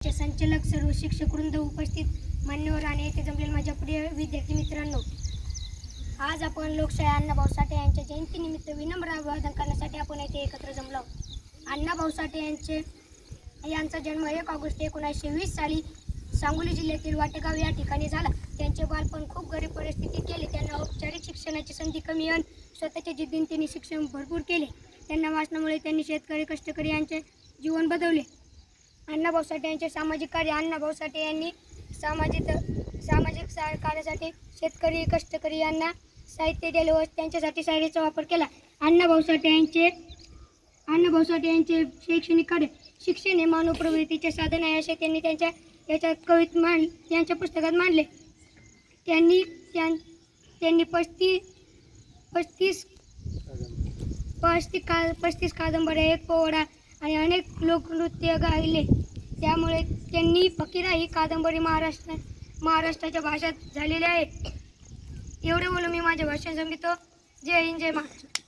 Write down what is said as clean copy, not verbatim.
चे संचालक, सर्व शिक्षक वृंद, उपस्थित मान्यवर आणि येथे जमलेले माझ्या प्रिय विद्यार्थी मित्रांनो, आज आपण लोकशाही अण्णाभाऊ साठे यांच्या जयंतीनिमित्त विनम्र अभिवादन करण्यासाठी आपण येथे एकत्र जमलो आहोत. अण्णाभाऊ साठे यांचा जन्म 1 ऑगस्ट 1920 साली सांगली जिल्ह्यातील वाटेगाव या ठिकाणी झाला. त्यांचे बालपण खूप गरीब परिस्थितीत गेले. त्यांना औपचारिक शिक्षणाची संधी कमी आणि स्वतःच्या जिद्दीने त्यांनी शिक्षण भरपूर केले. त्यांना वाचनामुळे त्यांनी शेतकरी, कष्टकरी यांचे जीवन बदलले. अण्णाभाऊ साठे यांचे सामाजिक कार्य. अण्णाभाऊ साठे यांनी सामाजिक कार्यासाठी शेतकरी, कष्टकरी यांना साहित्य दिले व त्यांच्यासाठी शाळेचा वापर केला. अण्णाभाऊ साठे यांचे शैक्षणिक कार्य. शिक्षण हे मानव प्रवृत्तीचे साधन आहे असे त्यांनी त्यांच्या पुस्तकात मांडले. त्यांनी 35 कादंबऱ्या, 1 पोवाडा आणि अनेक लोकनृत्य गायले. त्यामुळे त्यांनी फकीरा ही कादंबरी महाराष्ट्राच्या भाषेत झालेली आहे. एवढे बोलून मी माझे भाषण संपवितो. जय हिंद, जय महाराष्ट्र.